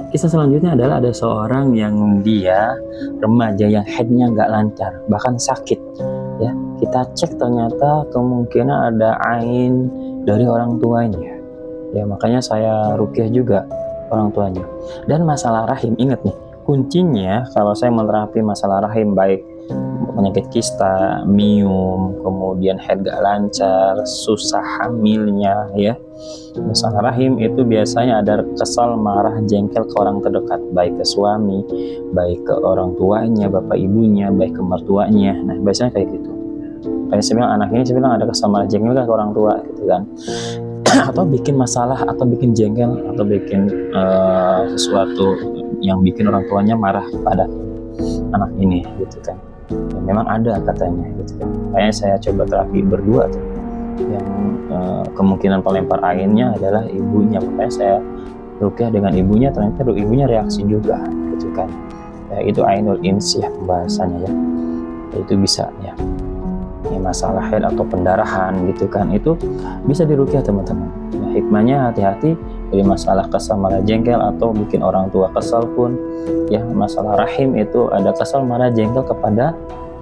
Kisah selanjutnya adalah ada seorang yang dia remaja yang headnya nggak lancar, bahkan sakit. Ya, kita cek ternyata kemungkinan ada ain dari orang tuanya. Ya, makanya saya rukyah juga orang tuanya. Dan masalah rahim, ingat nih, kuncinya kalau saya menerapi masalah rahim baik penyakit kista, mium, kemudian head gak lancar, susah hamilnya, ya, masalah rahim itu biasanya ada kesal, marah, jengkel ke orang terdekat, baik ke suami, baik ke orang tuanya, bapak ibunya, baik ke mertuanya. Nah, biasanya kayak gitu. Kayak saya bilang, anak ini saya bilang ada kesal, marah, jengkel ke orang tua gitu kan. Atau bikin masalah, atau bikin jengkel, atau bikin sesuatu yang bikin orang tuanya marah pada anak ini gitu kan. Ya, memang ada katanya gitu kan. Kayaknya saya coba terapi berdua tuh. Yang kemungkinan pelempar ainnya adalah ibunya, makanya saya rukyah dengan ibunya, ternyata ibunya reaksi juga gitu kan. Ya, itu ainul ins ya pembahasannya ya. Itu bisa ya. Ini masalah head atau pendarahan gitu kan, itu bisa dirukyah teman-teman. Nah, hikmahnya hati-hati dari masalah kesal, marah, jengkel atau bikin orang tua kesal pun ya. Masalah rahim itu ada kesal, marah, jengkel kepada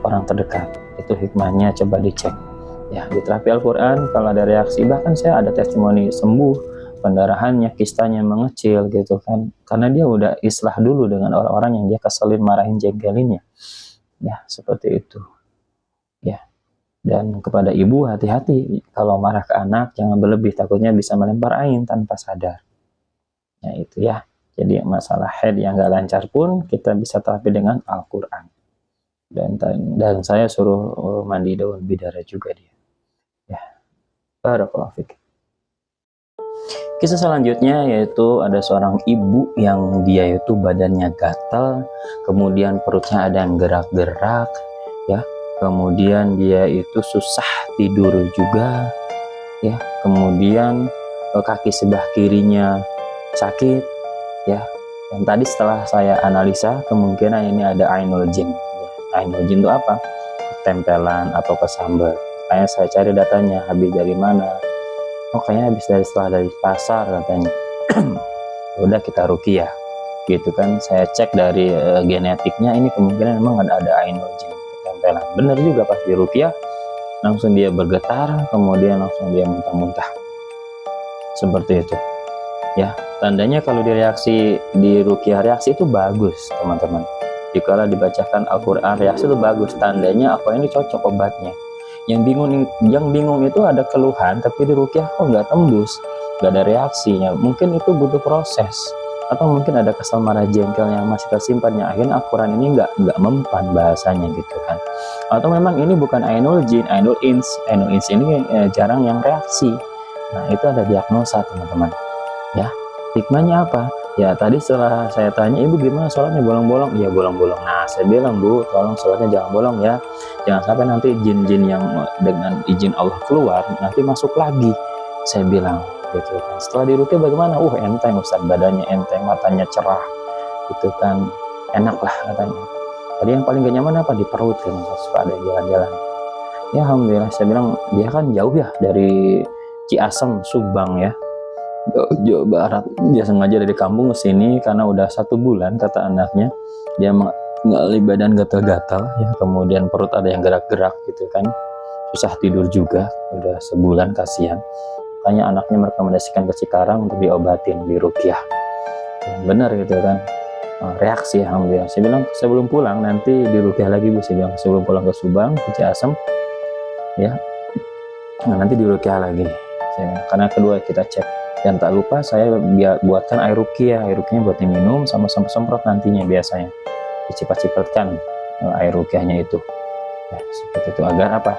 orang terdekat, itu hikmahnya coba dicek ya. Di terapi Al-Quran kalau ada reaksi, bahkan saya ada testimoni sembuh pendarahannya, kistanya mengecil gitu kan, karena dia udah islah dulu dengan orang-orang yang dia keselin, marahin, jengkelinnya ya, seperti itu ya. Dan kepada ibu, hati-hati kalau marah ke anak, jangan berlebih, takutnya bisa melempar ain tanpa sadar. Ya itu ya. Jadi masalah head yang gak lancar pun kita bisa terapi dengan Al-Quran. Dan saya suruh mandi daun bidara juga dia. Ya. Barakallahu fiik. Kisah selanjutnya yaitu ada seorang ibu yang dia itu badannya gatal, kemudian perutnya ada yang gerak-gerak, ya. Kemudian dia itu susah tidur juga, ya. Kemudian kaki sebelah kirinya sakit, ya. Dan tadi setelah saya analisa, kemungkinan ini ada ainul jin. Ya. Ainul jin itu apa? Tempelan atau kesambar. Makanya saya cari datanya, habis dari mana? Oh, kayaknya habis dari pasar katanya. Udah kita rukyah, gitu kan. Saya cek dari genetiknya, ini kemungkinan memang ada ainul jin. Benar juga, pas di rukyah langsung dia bergetar, kemudian langsung dia muntah-muntah seperti itu ya. Tandanya kalau direaksi di rukyah, reaksi itu bagus teman-teman. Jika dibacakan Al-Quran, reaksi itu bagus, tandanya apa ini cocok obatnya. Yang bingung itu ada keluhan tapi di rukyah kok nggak tembus, nggak ada reaksinya, mungkin itu butuh proses. Atau mungkin ada kesal, marah, jengkel yang masih tersimpannya, akhirnya Al-Quran ini nggak mempan bahasanya gitu kan. Atau memang ini bukan ainul jin, ainul ins ini jarang yang reaksi. Nah, itu ada diagnosa teman-teman ya. Hikmahnya apa ya? Tadi setelah saya tanya, ibu gimana sholatnya, bolong-bolong? Iya bolong-bolong. Nah, saya bilang, bu tolong sholatnya jangan bolong ya, jangan sampai nanti jin-jin yang dengan izin Allah keluar nanti masuk lagi, saya bilang gitu kan. Setelah dirukyah bagaimana? Enteng Ustaz, badannya enteng, matanya cerah gitu kan, enak lah katanya. Tadi yang paling gak nyaman apa? Di perut kan, suka ada jalan-jalan. Ya alhamdulillah, saya bilang dia kan jauh ya dari Ciasem, Subang ya, Jawa Barat. Dia sengaja dari kampung ke sini karena udah 1 bulan kata anaknya dia mengalami badan gatal-gatal ya, kemudian perut ada yang gerak-gerak gitu kan, susah tidur juga, udah sebulan, kasihan. Makanya anaknya merekomendasikan ke Cikarang untuk diobatin, di rukyah. Benar gitu kan, reaksi alhamdulillah. Saya bilang sebelum pulang nanti di rukyah lagi bu, saya bilang sebelum pulang ke Subang, ke Ciasem ya, nah, nanti di rukyah lagi karena kedua kita cek. Dan tak lupa saya buatkan air rukyah buat diminum sama semprot nantinya, biasanya dicipat-cipatkan air rukyahnya itu ya, seperti itu. Agar apa?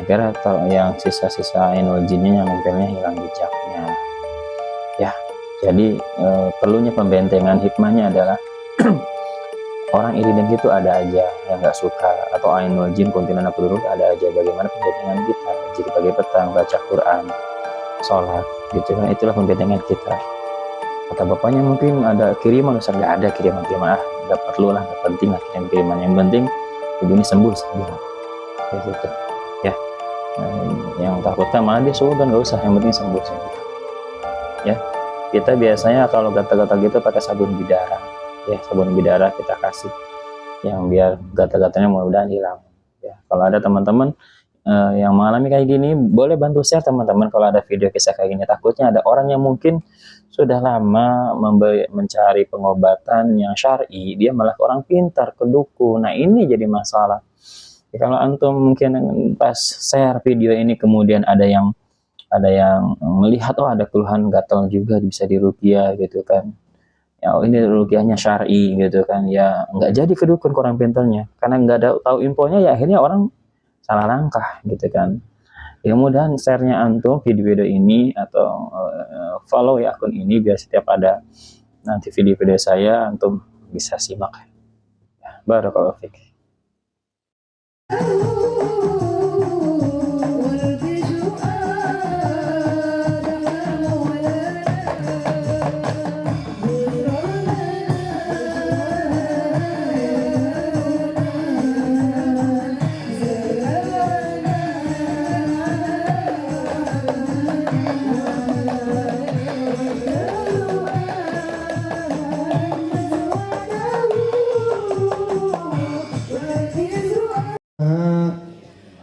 Agar yang sisa-sisa ainul jinnya yang nempelnya hilang jejaknya ya. Jadi perlunya pembentengan. Hikmahnya adalah orang iri dengki itu ada aja yang nggak suka, atau ainul jin, kuntilanak buruk ada aja. Bagaimana pembentengan kita? Jika pagi petang baca Quran, sholat gitu kan, itulah pembentengan kita. Kata bapaknya mungkin ada kiriman, Ustaz. Nggak ada kiriman, nggak perlu lah, nggak penting lah kiriman. Yang penting ibu ini sembuh kayak gitu ya. Yang takutkan malah dia sudah nggak usah, yang penting sembuh ya. kita biasanya kalau gatal-gatal gitu pakai sabun bidara ya, sabun bidara kita kasih yang biar gatal-gatalnya mudah-mudahan hilang ya. Kalau ada teman-teman yang mengalami kayak gini, boleh bantu share teman-teman kalau ada video kisah kayak gini. Takutnya ada orang yang mungkin sudah lama mencari pengobatan yang syar'i, dia malah orang pintar ke dukun. Nah ini jadi masalah ya. Kalau antum mungkin pas share video ini kemudian ada yang melihat, oh ada keluhan gatal juga bisa diruqyah gitu kan ya, oh ini ruqyahnya syar'i gitu kan ya, nggak jadi ke dukun orang pintarnya karena nggak ada tahu infonya ya, akhirnya orang salah langkah gitu kan ya. Mudahan share-nya antum video-video ini atau follow ya akun ini biar setiap ada nanti video-video saya antum bisa simak ya. Barakallahu fiik.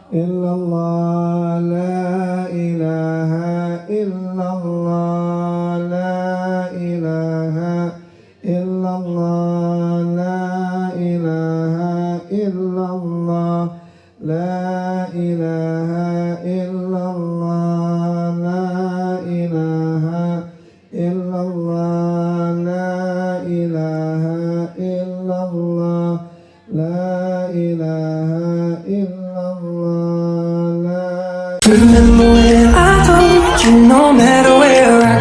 Illallah, la ilaha illallah, la ilaha illallah, la ilaha illallah, la ilaha illallah, la ilaha illallah, la ilaha illallah, la ilaha illallah. Remember when I told you no matter where I